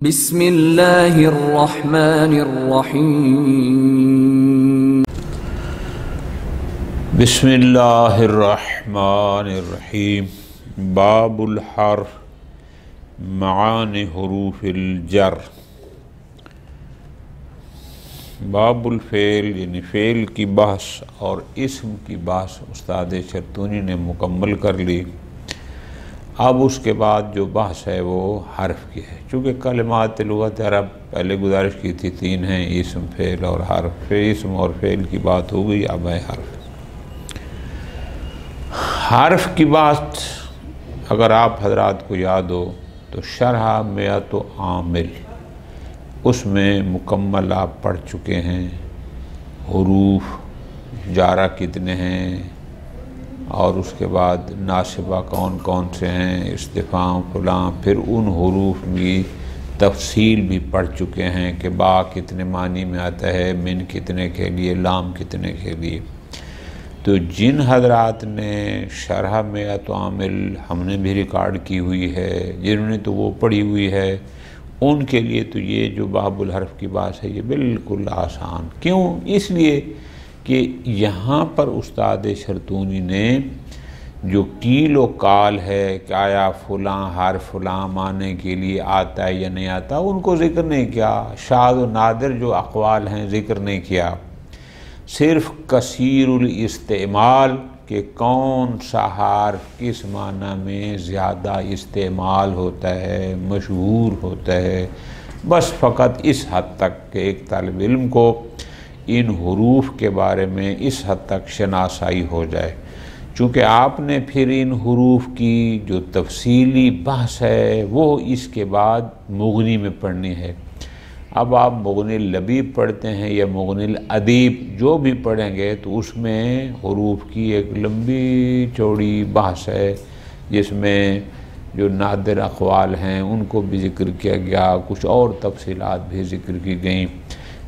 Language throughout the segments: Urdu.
بسم اللہ الرحمن الرحیم بسم اللہ الرحمن الرحیم باب الحرف معانی حروف الجر۔ باب الفعل یعنی فعل کی بحث اور اسم کی بحث استاد شرطونی نے مکمل کر لی۔ اب اس کے بعد جو بحث ہے وہ حرف کی ہے، چونکہ کلمات لغت عرب پہلے گزارش کی تھی تین ہیں، اسم، فعل اور حرف۔ پھر اسم اور فعل کی بات ہو گئی، اب ہے حرف۔ حرف کی بات اگر آپ حضرات کو یاد ہو تو شرح میت و عامل، اس میں مکمل آپ پڑھ چکے ہیں۔ حروف جارہ کتنے ہیں اور اس کے بعد ناصبہ کون کون سے ہیں، استفہام فلاں، پھر ان حروف کی تفصیل بھی پڑھ چکے ہیں کہ با کتنے معنی میں آتا ہے، من کتنے کے لیے، لام کتنے کے لیے۔ تو جن حضرات نے شرح میت و عامل ہم نے بھی ریکارڈ کی ہوئی ہے، جنہوں نے تو وہ پڑھی ہوئی ہے، ان کے لیے تو یہ جو باب الحرف کی بات ہے یہ بالکل آسان۔ کیوں؟ اس لیے کہ یہاں پر استاد شرطونی نے جو قیل و قال ہے کہ آیا فلاں حرف فلاں معنی کے لیے آتا ہے یا نہیں آتا، ان کو ذکر نہیں کیا۔ شاذ و نادر جو اقوال ہیں ذکر نہیں کیا، صرف کثیر الاستعمال کہ کون سا حرف کس معنی میں زیادہ استعمال ہوتا ہے، مشہور ہوتا ہے، بس فقط اس حد تک کہ ایک طالب علم کو ان حروف کے بارے میں اس حد تک شناسائی ہو جائے۔ چونکہ آپ نے پھر ان حروف کی جو تفصیلی بحث ہے وہ اس کے بعد مغنی میں پڑھنی ہے۔ اب آپ مغنی اللبیب پڑھتے ہیں یا مغنی الادیب جو بھی پڑھیں گے تو اس میں حروف کی ایک لمبی چوڑی بحث ہے، جس میں جو نادر اقوال ہیں ان کو بھی ذکر کیا گیا، کچھ اور تفصیلات بھی ذکر کی گئیں۔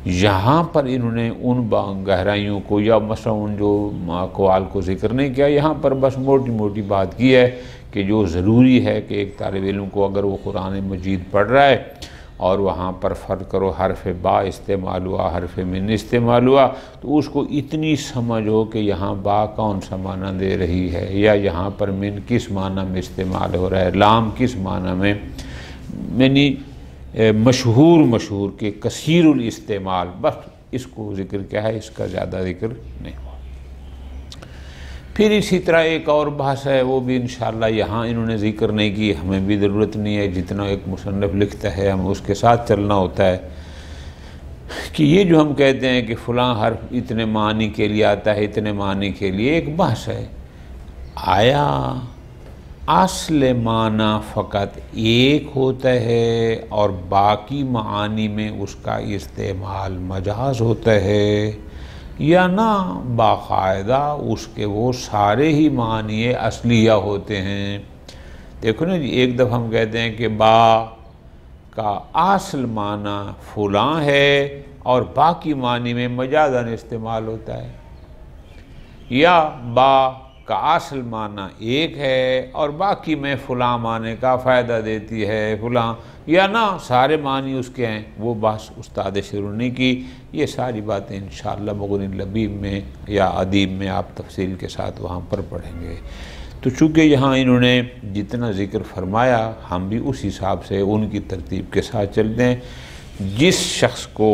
یہاں پر انہوں نے ان گہرائیوں کو یا مثلا ان جو اقوال کو ذکر نہیں کیا، یہاں پر بس موٹی موٹی بات کی ہے کہ جو ضروری ہے کہ ایک طالب علم کو اگر وہ قرآن مجید پڑھ رہا ہے اور وہاں پر فرض کرو حرف با استعمال ہوا، حرف من استعمال ہوا، تو اس کو اتنی سمجھ ہو کہ یہاں با کون سا معنی دے رہی ہے، یا یہاں پر من کس معنی میں استعمال ہو رہا ہے، لام کس معنی میں، یعنی مشہور کہ کثیر الاستعمال، بس اس کو ذکر کیا ہے، اس کا زیادہ ذکر نہیں ہوا۔ پھر اسی طرح ایک اور بحث ہے، وہ بھی انشاءاللہ یہاں انہوں نے ذکر نہیں کی، ہمیں بھی ضرورت نہیں ہے، جتنا ایک مصنف لکھتا ہے ہم اس کے ساتھ چلنا ہوتا ہے، کہ یہ جو ہم کہتے ہیں کہ فلاں حرف اتنے معنی کے لیے آتا ہے، اتنے معنی کے لیے، ایک بحث ہے، آیا اصل معنی فقط ایک ہوتا ہے اور باقی معانی میں اس کا استعمال مجاز ہوتا ہے، یا نہ باقاعدہ اس کے وہ سارے ہی معنی اصلیہ ہوتے ہیں۔ دیکھو نا جی، ایک دفعہ ہم کہتے ہیں کہ با کا اصل معنی فلاں ہے اور باقی معنی میں مجازاً استعمال ہوتا ہے، یا با کا اصل معنی ایک ہے اور باقی میں فلاں معنی کا فائدہ دیتی ہے فلاں، یا نہ سارے معنی اس کے ہیں، وہ بحث استاد شرطونی کی۔ یہ ساری باتیں انشاءاللہ مغنی لبیب میں یا ادیب میں آپ تفصیل کے ساتھ وہاں پر پڑھیں گے۔ تو چونکہ یہاں انہوں نے جتنا ذکر فرمایا ہم بھی اس حساب سے ان کی ترتیب کے ساتھ چلتے ہیں۔ جس شخص کو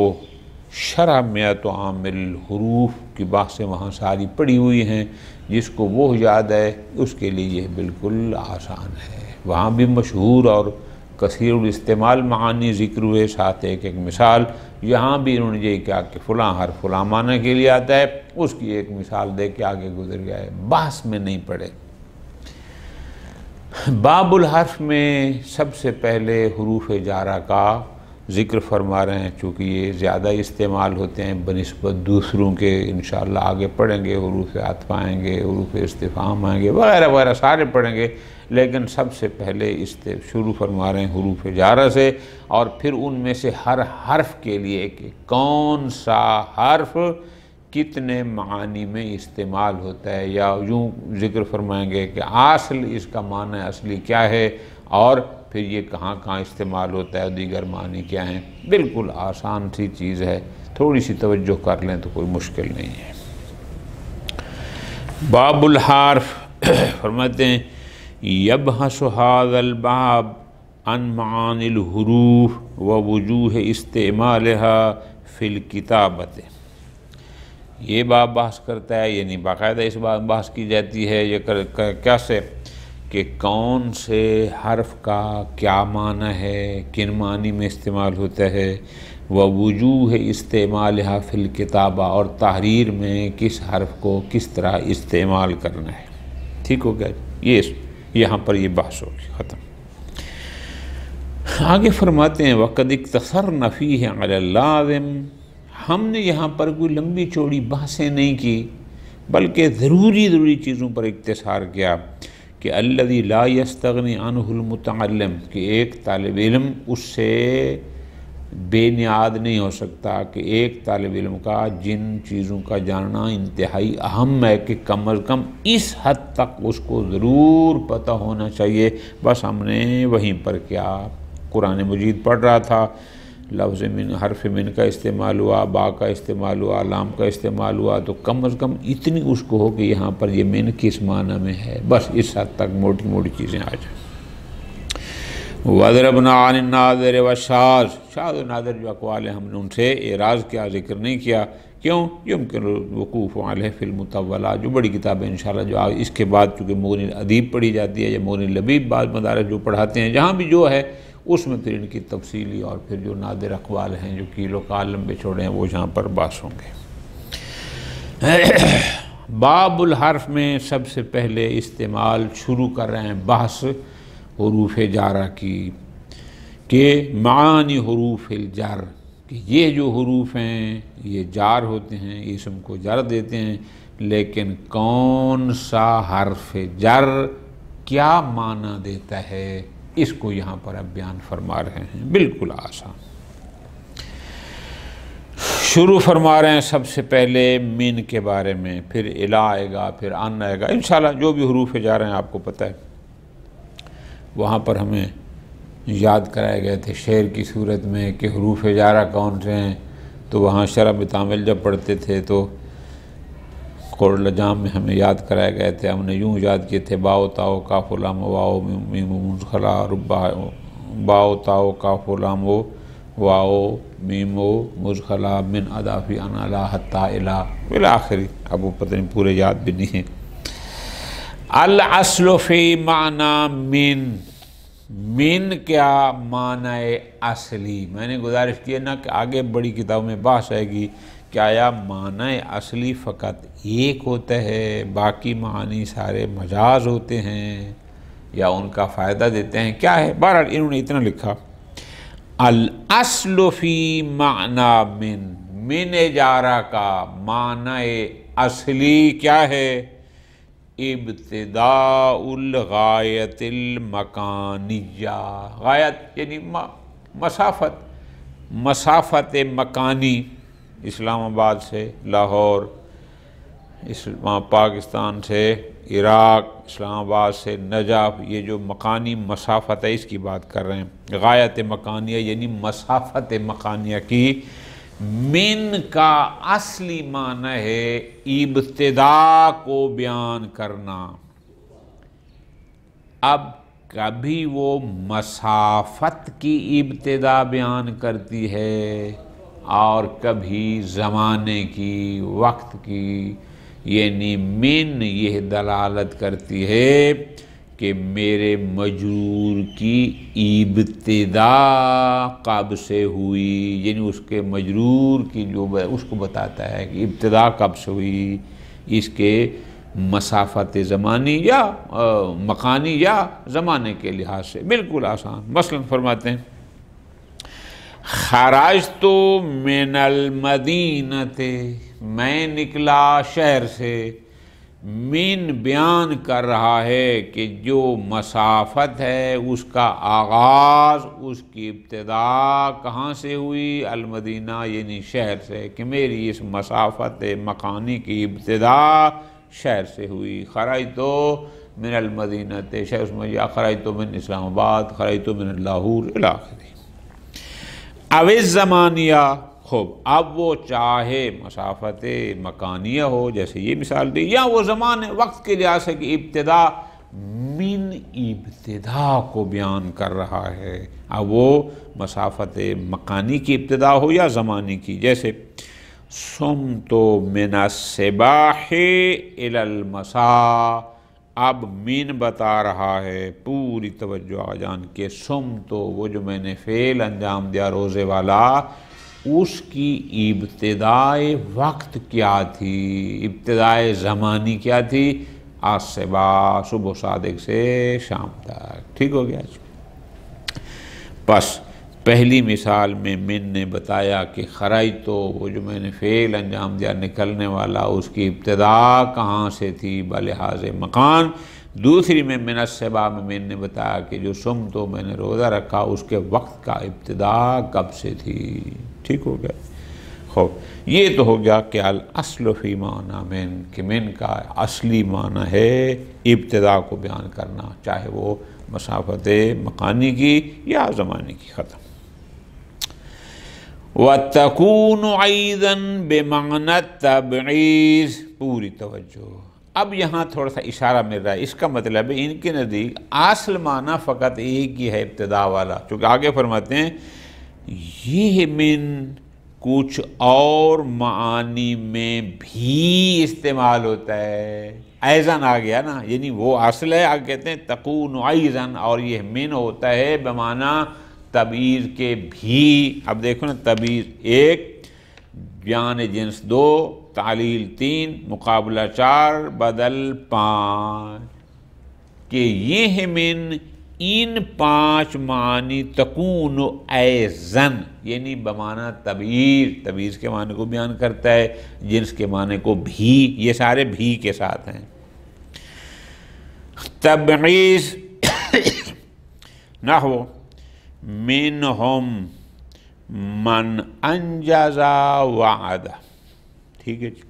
شرح میت و عامل حروف کی بحثیں وہاں ساری پڑھی ہوئی ہیں، جس کو وہ یاد ہے، اس کے لیے یہ بالکل آسان ہے۔ وہاں بھی مشہور اور کثیر الاستعمال معانی ذکر ہوئے، ساتھ ایک مثال، یہاں بھی انہوں نے یہ کہا کہ فلاں حرف فلاں معنی کے لیے آتا ہے، اس کی ایک مثال دے کے آگے گزر گیا ہے، بحث میں نہیں پڑے۔ باب الحرف میں سب سے پہلے حروف جارہ کا ذکر فرما رہے ہیں، چونکہ یہ زیادہ استعمال ہوتے ہیں بنسبت دوسروں کے، انشاءاللہ آگے پڑھیں گے، حروف عطف آئیں گے، حروف استفہام آئیں گے، وغیرہ وغیرہ سارے پڑھیں گے، لیکن سب سے پہلے شروع فرما رہے ہیں حروف جارہ سے، اور پھر ان میں سے ہر حرف کے لیے کہ کون سا حرف کتنے معانی میں استعمال ہوتا ہے، یا یوں ذکر فرمائیں گے کہ اصل اس کا معنی اصلی کیا ہے، اور پھر یہ کہاں کہاں استعمال ہوتا ہے، دیگر معنی کیا ہیں، بالکل آسان سی چیز ہے، تھوڑی سی توجہ کر لیں تو کوئی مشکل نہیں ہے۔ باب الحرف فرماتے ہیں یبحث هذا الباب عن معانی الحروف ووجوہ استعمالها فی الکتابۃ۔ یہ باب بحث کرتا ہے، یعنی باقاعدہ اس بات بحث کی جاتی ہے یہ کیا سے کہ کون سے حرف کا کیا معنی ہے، کن معنی میں استعمال ہوتا ہے، ووجوہ استعمالها فی الکتابہ، اور تحریر میں کس حرف کو کس طرح استعمال کرنا ہے۔ ٹھیک ہو گیا، یہ یہاں پر یہ بحث ہوگی، ختم۔ آگے فرماتے ہیں وَقَدْ اخْتَصَرْنَ فِيهِ عَلَى اللَّازِمِ، ہم نے یہاں پر کوئی لمبی چوڑی بحثیں نہیں کی، بلکہ ضروری چیزوں پر اختصار کیا کہ الذی لا یستغنی عنہ المتعلم، کہ ایک طالب علم اس سے بے نیاد نہیں ہو سکتا، کہ ایک طالب علم کا جن چیزوں کا جاننا انتہائی اہم ہے کہ کم از کم اس حد تک اس کو ضرور پتہ ہونا چاہیے۔ بس ہم نے وہیں پر کیا قرآن مجید پڑھ رہا تھا، لفظ من حرف من کا استعمال ہوا، با کا استعمال ہوا، لام کا استعمال ہوا، تو کم از کم اتنی اس کو ہو کہ یہاں پر یہ من کس معنی میں ہے، بس اس حد تک موٹی موٹی چیزیں آ جائیں۔ وَضْرَبْنَا عَنِ النَّاظِرِ وَالشَّاذِ، شاذ و نادر جو اقوال ہیں ہم نے ان سے اعراض کیا، ذکر نہیں کیا، کیوں؟ یمکن الوقوف علیہ فی المطولہ، جو بڑی کتاب ہے انشاءاللہ، جو اس کے بعد چونکہ مغنی الادیب پڑھی جاتی ہے یا مغنی اللبیب بعض مدارس جو پڑھاتے ہیں، جہاں بھی جو ہے اس میں پھر ان کی تفصیلی اور پھر جو نادر اقوال ہیں جو کیلو کال لمبے چھوڑے ہیں وہ یہاں پر باس ہوں گے۔ باب الحرف میں سب سے پہلے استعمال شروع کر رہے ہیں بحث حروف جارہ کی، کہ معانی حروف الجر، کہ یہ جو حروف ہیں یہ جار ہوتے ہیں، اسم کو جر دیتے ہیں، لیکن کون سا حرف جر کیا معنی دیتا ہے اس کو یہاں پر اب بیان فرما رہے ہیں، بالکل آسان۔ شروع فرما رہے ہیں سب سے پہلے من کے بارے میں، پھر الا آئے گا، پھر ان آئے گا، انشاءاللہ جو بھی حروف جا رہے ہیں آپ کو پتہ ہے۔ وہاں پر ہمیں یاد کرائے گئے تھے شعر کی صورت میں کہ حروف جارہ کون سے ہیں، تو وہاں شرح بتعامل جب پڑھتے تھے تو قول لجام میں ہمیں یاد کرائے گئے تھے، ہم نے یوں یاد کیے تھے باؤ تاؤ کاف لام واؤ میم مزخلا، باؤ تاؤ کاف لام واؤ میم مزخلا من ادافی ان الا حتی الا بالآخری، اب وہ پتہ نہیں پورے یاد بھی نہیں ہیں۔ الاصل فی معنی من کیا معنی اصلی، میں نے گزارش کی ہے نا کہ آگے بڑی کتابوں میں بحث آئے گی کہ آیا معنی اصلی فقط ایک ہوتا ہے، باقی معنی سارے مجاز ہوتے ہیں یا ان کا فائدہ دیتے ہیں، کیا ہے؟ بہرحال انہوں نے اتنا لکھا الاصل فی معنی من جارہ کا معنی اصلی کیا ہے؟ ابتداء الغایت المکانیہ، غایت یعنی مسافت مکانی، اسلام آباد سے لاہور، پاکستان سے عراق، اسلام آباد سے نجف، یہ جو مکانی مسافت ہے اس کی بات کر رہے ہیں۔ غایت مکانیہ یعنی مسافت مکانیہ کی، من کا اصلی معنی ہے ابتدا کو بیان کرنا۔ اب کبھی وہ مسافت کی ابتدا بیان کرتی ہے اور کبھی زمانے کی، وقت کی، یعنی من یہ دلالت کرتی ہے کہ میرے مجرور کی ابتدا کب سے ہوئی، یعنی اس کے مجرور کی جو اس کو بتاتا ہے کہ ابتدا کب سے ہوئی، اس کے مسافت زمانی یا مکانی یا زمانے کے لحاظ سے، بالکل آسان۔ مثلا فرماتے ہیں خرجت من المدینۃ، میں نکلا شہر سے، من بیان کر رہا ہے کہ جو مسافت ہے اس کا آغاز، اس کی ابتدا کہاں سے ہوئی؟ المدینہ یعنی شہر سے، کہ میری اس مسافت مکانی کی ابتدا شہر سے ہوئی۔ خرجت من المدینۃ شاید اس میں یا خرجت من اسلام آباد، خرجت من لاہور الی آخرہ۔ او الزمانیہ، خوب اب وہ چاہے مسافت مکانیہ ہو جیسے یہ مثال دی، یا وہ زمان وقت کے لحاظ سے کہ ابتدا من ابتدا کو بیان کر رہا ہے، اب وہ مسافت مکانی کی ابتدا ہو یا زمانی کی، جیسے صمت من الصباح الی المساء، اب من بتا رہا ہے، پوری توجہ آ جان کے صمت وہ جو میں نے فعل انجام دیا روزے والا، اس کی ابتدائے وقت کیا تھی، ابتدائے زمانی کیا تھی؟ الصباح، صبح صادق سے شام تک، ٹھیک ہو گیا۔ بس پہلی مثال میں من نے بتایا کہ خرجت تو وہ جو میں نے فعل انجام دیا نکلنے والا، اس کی ابتدا کہاں سے تھی بلحاظ مکان۔ دوسری میں من الصباح میں من نے بتایا کہ جو صمت تو میں نے روزہ رکھا اس کے وقت کا ابتدا کب سے تھی، ٹھیک ہو گیا۔ خوب یہ تو ہو گیا کہ الاصل فی معنی من، کہ من کا اصلی معنی ہے ابتدا کو بیان کرنا، چاہے وہ مسافت مکانی کی یا زمانی کی۔ ختم۔ وَتَكُونُ أَيْضًا بِمَعْنَى التَّبْعِيضِ، پوری توجہ۔ اب یہاں تھوڑا سا اشارہ مل رہا ہے، اس کا مطلب ہے ان کے نزدیک اصل معنی فقط ایک ہی ہے ابتدا والا، چونکہ آگے فرماتے ہیں یہ من کچھ اور معانی میں بھی استعمال ہوتا ہے، ایزن آ گیا نا، یعنی وہ اصل ہے، آگے کہتے ہیں تکون ایزن، اور یہ من ہوتا ہے بمعنی تبعیض کے بھی۔ اب دیکھو نا، تبعیض 1، بیان جنس 2، تعلیل 3، مقابلہ 4، بدل 5، کہ یہ من ان 5 معنی تکون ایزن، یعنی بمعنی تبعیض، تبعیض کے معنی کو بیان کرتا ہے، جنس کے معنی کو بھی، یہ سارے بھی کے ساتھ ہیں۔ تبعیض نحو منہم من انجز وعدہ، ٹھیک ہے جی،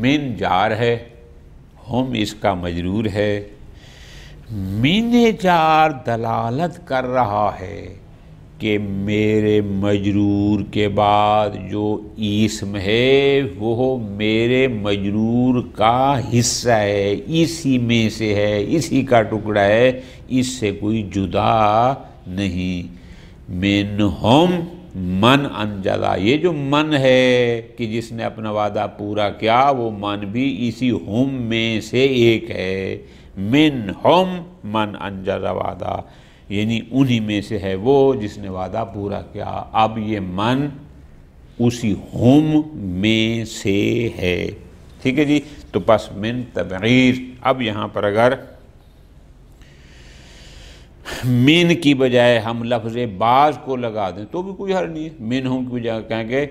من جار ہے، ہم اس کا مجرور ہے، من جار دلالت کر رہا ہے کہ میرے مجرور کے بعد جو اسم ہے وہ میرے مجرور کا حصہ ہے، اسی میں سے ہے، اسی کا ٹکڑا ہے، اس سے کوئی جدا نہیں۔ منہم من انجزا، یہ جو من ہے کہ جس نے اپنا وعدہ پورا کیا، وہ من بھی اسی ہم میں سے ایک ہے۔ منہم من انجزا وعدہ، یعنی انہی میں سے ہے وہ جس نے وعدہ پورا کیا۔ اب یہ من اسی ہم میں سے ہے، ٹھیک ہے جی۔ تو پس من تبعیض۔ اب یہاں پر اگر من کی بجائے ہم لفظ بعض کو لگا دیں تو بھی کوئی حرج نہیں ہے، منہم کی بجائے کہیں گے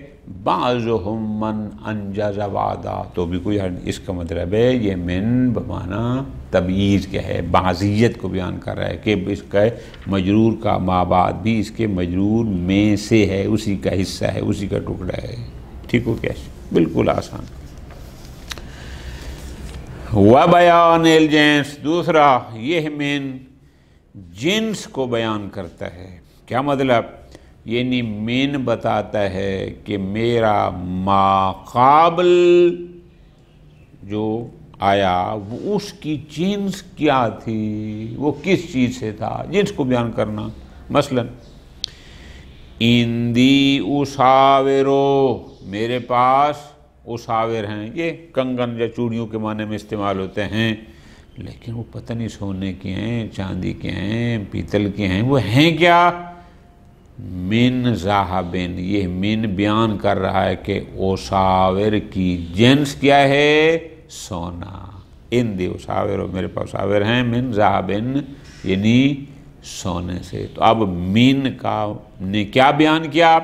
بعضہم من انجز وعدہ، تو بھی کوئی حرج نہیں۔ اس کا مطلب ہے یہ من بمعنی تبعیض کیا ہے، بعضیت کو بیان کر رہا ہے کہ اس کا مجرور کا ما بعد بھی اس کے مجرور میں سے ہے، اسی کا حصہ ہے، اسی کا ٹکڑا ہے، ٹھیک ہو کیا؟ بالکل آسان۔ وَبَيَانِ الْجِنْسِ، دوسرا یہ من جنس کو بیان کرتا ہے۔ کیا مطلب؟ یعنی من بتاتا ہے کہ میرا ما قابل جو آیا وہ اس کی جنس کیا تھی، وہ کس چیز سے تھا، جنس کو بیان کرنا۔ مثلا اندی اساورو، میرے پاس اساور ہیں، یہ کنگن یا چوڑیوں کے معنی میں استعمال ہوتے ہیں، لیکن وہ پتہ نہیں سونے کے ہیں، چاندی کے ہیں، پیتل کے ہیں، وہ ہیں کیا؟ من ذہبن، یہ من بیان کر رہا ہے کہ اساور کی جنس کیا ہے؟ سونا۔ اندی اساور، میرے پاس اساور ہیں، من ذہبن یعنی سونے سے۔ تو اب من کا نے کیا بیان کیا؟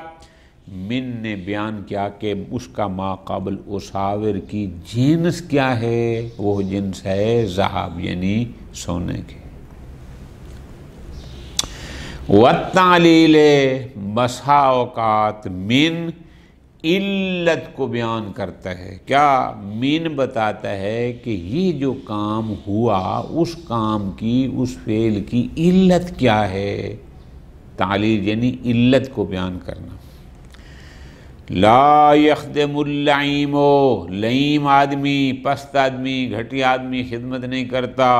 من نے بیان کیا کہ اس کا ما قبل اساور کی جنس کیا ہے، وہ جنس ہے ذہب یعنی سونے کے۔ والتعلیل، بسا اوقات من علت کو بیان کرتا ہے. کیا؟ من بتاتا ہے کہ یہ جو کام ہوا اس کام کی، اس فعل کی علت کیا ہے. تعلیل یعنی علت کو بیان کرنا. لا یخدم اللعیم، لعیم آدمی، پست آدمی، گھٹیا آدمی خدمت نہیں کرتا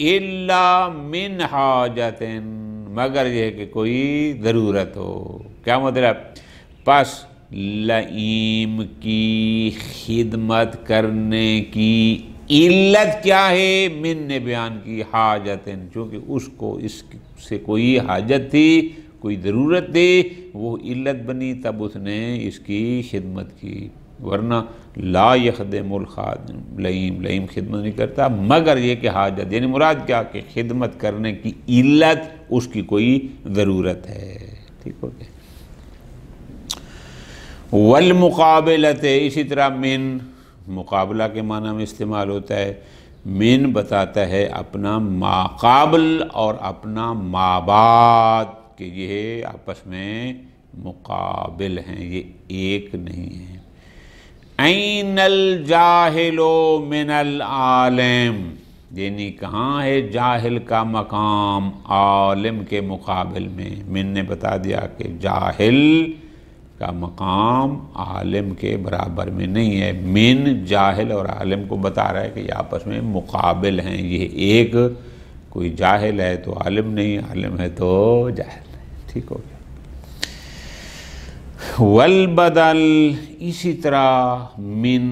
الا من حاجت، مگر یہ کہ کوئی ضرورت ہو. کیا مطلب؟ پس لعیم کی خدمت کرنے کی علت کیا ہے؟ من نے بیان کی حاجت، چونکہ اس کو اس سے کوئی حاجت تھی، کوئی ضرورت تھی، وہ علت بنی، تب اس نے اس کی خدمت کی. ورنہ لا یخدم الخادم، لعیم خدمت نہیں کرتا مگر یہ کہ حاجت، یعنی مراد کیا کہ خدمت کرنے کی علت اس کی کوئی ضرورت ہے. ٹھیک ہو گیا. والمقابلت، اسی طرح من مقابلہ کے معنی میں استعمال ہوتا ہے. من بتاتا ہے اپنا ماقابل اور اپنا مابعد، کہ یہ آپس میں مقابل ہیں، یہ ایک نہیں ہیں. این الجاہل من العالم، یعنی کہاں ہے جاہل کا مقام عالم کے مقابل میں. من نے بتا دیا کہ جاہل کا مقام عالم کے برابر میں نہیں ہے. من جاہل اور عالم کو بتا رہا ہے کہ یہ آپس میں مقابل ہیں، یہ ایک، کوئی جاہل ہے تو عالم نہیں، عالم ہے تو جاہل نہیں. ٹھیک ہو گیا. والبدل، اسی طرح من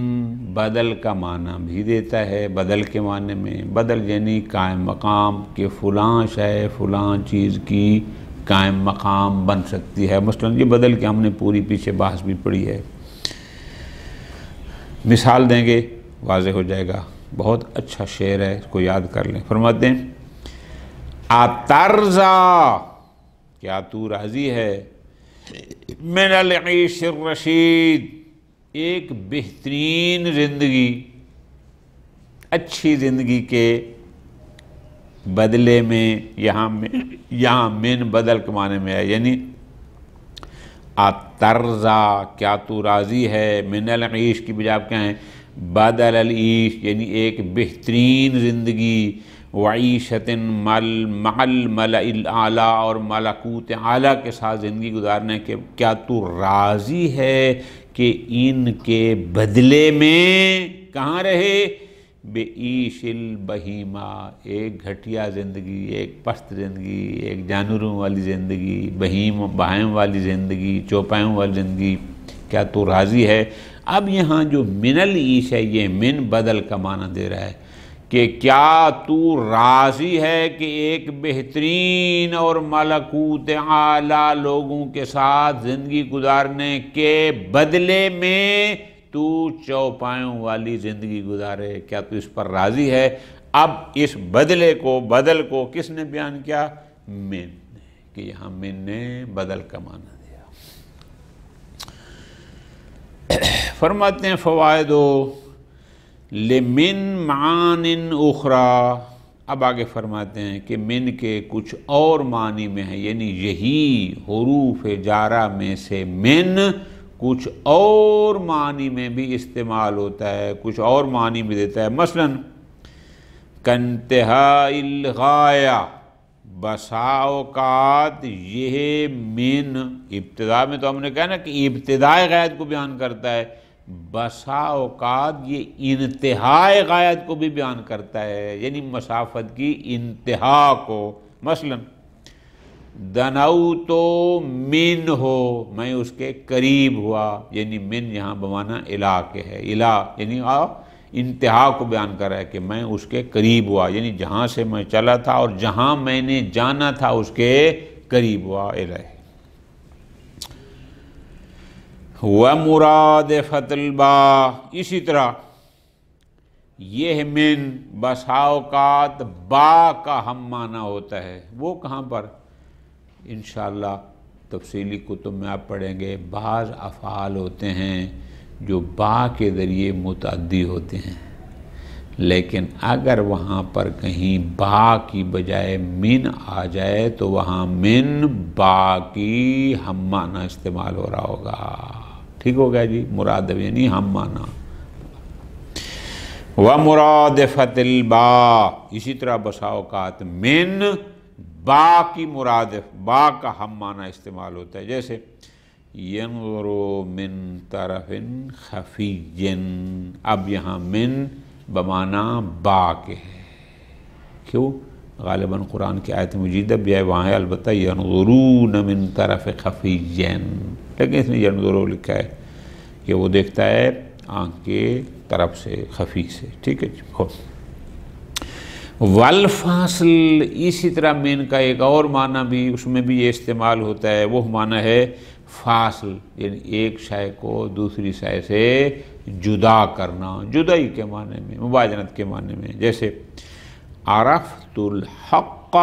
بدل کا معنی بھی دیتا ہے. بدل کے معنی میں، بدل یعنی قائم مقام، کہ فلاں شے فلاں چیز کی قائم مقام بن سکتی ہے. مثلا یہ بدل کے ہم نے پوری پیچھے بحث بھی پڑھی ہے. مثال دیں گے واضح ہو جائے گا. بہت اچھا شعر ہے، اس کو یاد کر لیں. فرماتے ہیں اترضا، کیا تو راضی ہے، من العیش الرشید، ایک بہترین زندگی، اچھی زندگی کے بدلے میں. یہاں من بدل کے معنی میں ہے، یعنی اترضا، کیا تو راضی ہے، من العیش کی بجائے کیا ہیں بدل العیش، یعنی ایک بہترین زندگی. وعیشت مع الملأ الاعلیٰ، اور ملکوت اعلیٰ کے ساتھ زندگی گزارنے کے. کیا تو راضی ہے کہ ان کے بدلے میں کہاں رہے؟ بعیش البہیمہ، ایک گھٹیا زندگی، ایک پست زندگی، ایک جانوروں والی زندگی، بہائم والی زندگی، چوپایوں والی زندگی. کیا تو راضی ہے؟ اب یہاں جو من العیش ہے یہ من بدل کا معنی دے رہا ہے کہ کیا تو راضی ہے کہ ایک بہترین اور ملکوت اعلیٰ لوگوں کے ساتھ زندگی گزارنے کے بدلے میں تو چوپایوں والی زندگی گزارے. کیا تو اس پر راضی ہے؟ اب اس بدل کو کس نے بیان کیا؟ من نے، کہ یہاں من نے بدل کا معنی دیا. فرماتے ہیں فوائدو لمن معان اخرى، اب آگے فرماتے ہیں کہ من کے کچھ اور معنی میں ہیں، یعنی یہی حروف جارہ میں سے من کچھ اور معنی میں بھی استعمال ہوتا ہے، کچھ اور معنی بھی دیتا ہے. مثلا کانتہاء الغایہ، بسا اوقات یہ من، ابتدا میں تو ہم نے کہا نا کہ ابتدائے غایت کو بیان کرتا ہے، بسا اوقات یہ انتہائی غایت کو بھی بیان کرتا ہے، یعنی مسافت کی انتہا کو. مثلا دنوت من ہو، میں اس کے قریب ہوا، یعنی من یہاں بمعنی الہ کے ہے. الہ یعنی انتہا کو بیان کر رہا ہے کہ میں اس کے قریب ہوا، یعنی جہاں سے میں چلا تھا اور جہاں میں نے جانا تھا اس کے قریب ہوا. الہ ومرادفۃ الباء، اسی طرح یہ من بسا اوقات با کا ہم معنی ہوتا ہے. وہ کہاں پر؟ انشاءاللہ تفصیلی کتب میں آپ پڑھیں گے. بعض افعال ہوتے ہیں جو با کے ذریعے متعدی ہوتے ہیں، لیکن اگر وہاں پر کہیں با کی بجائے من آ جائے تو وہاں من با کی ہم معنی استعمال ہو رہا ہوگا. ٹھیک ہو گیا جی، مرادف یعنی ہم معنی۔ ومرادفت البا، اسی طرح بسا اوقات من با کی مرادف، با کا ہم معنی استعمال ہوتا ہے، جیسے ینظر من طرف خفی، اب یہاں من بمعنی با کے ہے، کیوں؟ غالباً قرآن کی آیت مجیدہ بھی ہے، وہاں ہے البتہ ینظرون من طرف خفی، لیکن اس نے ینظرو لکھا ہے کہ وہ دیکھتا ہے آنکھ کے طرف سے، خفی سے، ٹھیک ہے جی۔ والفاصل، اسی طرح من کا ایک اور معنی بھی اس میں بھی یہ استعمال ہوتا ہے، وہ معنی ہے فاصل، یعنی ایک شے کو دوسری شے سے جدا کرنا، جدائی کے معنی میں، مباینت کے معنی میں، جیسے عرفت الحق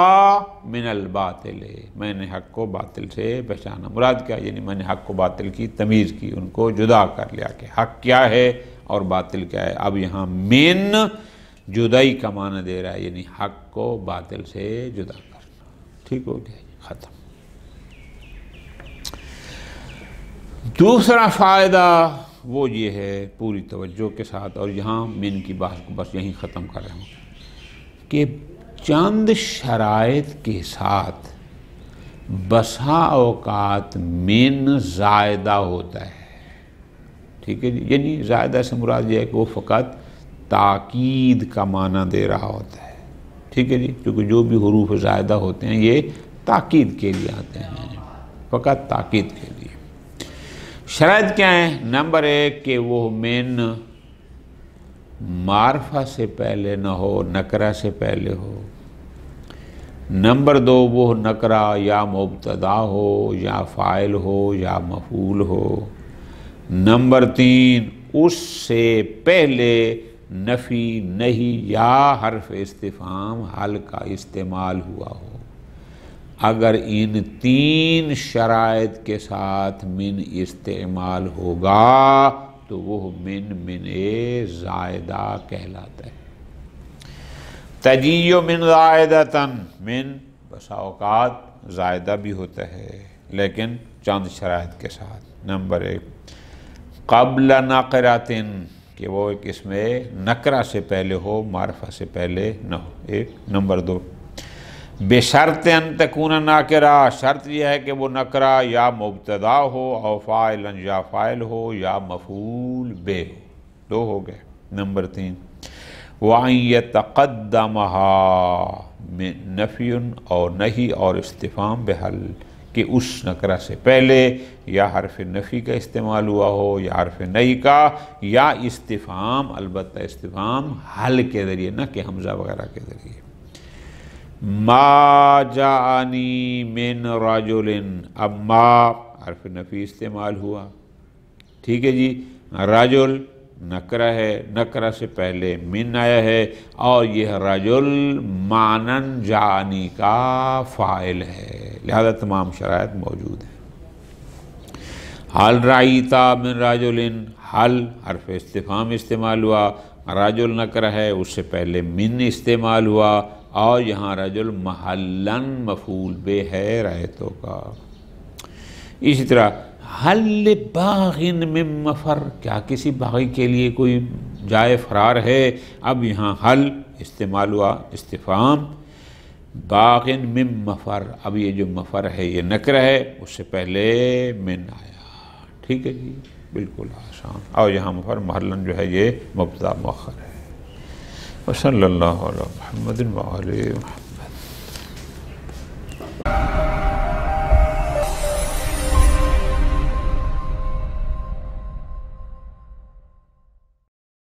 من الباطل، میں نے حق کو باطل سے پہچانا، مراد کیا؟ یعنی میں نے حق کو باطل کی تمیز کی، ان کو جدا کر لیا کہ حق کیا ہے اور باطل کیا ہے۔ اب یہاں من جدائی کا معنی دے رہا ہے، یعنی حق کو باطل سے جدا کرنا، ٹھیک ہو گیا، ختم۔ دوسرا فائدہ وہ یہ ہے، پوری توجہ کے ساتھ، اور یہاں من کی بات کو بس یہیں ختم کر رہا ہوں، کہ چند شرائط کے ساتھ بسا اوقات من زائدہ ہوتا ہے، ٹھیک ہے جی، یعنی زائدہ سے مراد یہ ہے کہ وہ فقط تاکید کا معنی دے رہا ہوتا ہے، ٹھیک ہے جی، کیونکہ جو بھی حروف زائدہ ہوتے ہیں یہ تاکید کے لیے آتے ہیں، فقط تاکید کے لیے۔ شرائط کیا ہیں؟ نمبر 1 کہ وہ من معرفہ سے پہلے نہ ہو، نکرہ سے پہلے ہو۔ نمبر 2 وہ نکرہ یا مبتدا ہو یا فاعل ہو یا مفعول ہو۔ نمبر 3 اس سے پہلے نفی، نہیں یا حرف استفہام حل کا استعمال ہوا ہو۔ اگر ان 3 شرائط کے ساتھ من استعمال ہوگا تو وہ من زائدہ کہلاتا ہے۔ تجیء من زائدتاً، من بسا اوقات زائدہ بھی ہوتا ہے لیکن چند شرائط کے ساتھ۔ نمبر 1 قبل نقرۃ، کہ وہ ایک اس میں نکرہ سے پہلے ہو، معرفہ سے پہلے نہ ہو، ایک۔ نمبر 2 بشرط ان تکون ناکرہ، شرط یہ ہے کہ وہ نکرہ یا مبتدا ہو، او فاعلا یا فاعل ہو یا مفعول بہ ہو، 2 ہو گئے۔ نمبر 3 وَأَن يَتَقَدَّمَهَا نفی اور نہیں اور استفہام بحل، کہ اس نکرہ سے پہلے یا حرف نفی کا استعمال ہوا ہو یا حرف نہیں کا، یا استفہام، البتہ استفہام حل کے ذریعے، نہ کہ حمزہ وغیرہ کے ذریعے۔ ما جاءنی من رجل، اب ما حرف نفی استعمال ہوا، ٹھیک ہے جی، رجل نکرہ ہے، نکرہ سے پہلے من آیا ہے، اور یہ رجل معنن جاءنی کا فاعل ہے، لہذا تمام شرائط موجود ہیں۔ حل رأیتا من رجل، حل حرف استفہام استعمال ہوا، رجل نکرہ ہے، اس سے پہلے من استعمال ہوا، اور یہاں رجل محلن مفعول بہ ہے رأیتوں کا۔ اسی طرح حل باغ من مفر، کیا کسی باغی کے لیے کوئی جائے فرار ہے؟ اب یہاں حل استعمال ہوا، استفہام، باغ من مفر، اب یہ جو مفر ہے یہ نکرہ ہے، اس سے پہلے من آیا، ٹھیک ہے جی، بالکل آسان۔ اور یہاں مفر محلن جو ہے یہ مبتدا مؤخر ہے۔ وصلی اللہ علی محمد وآلہ محمد۔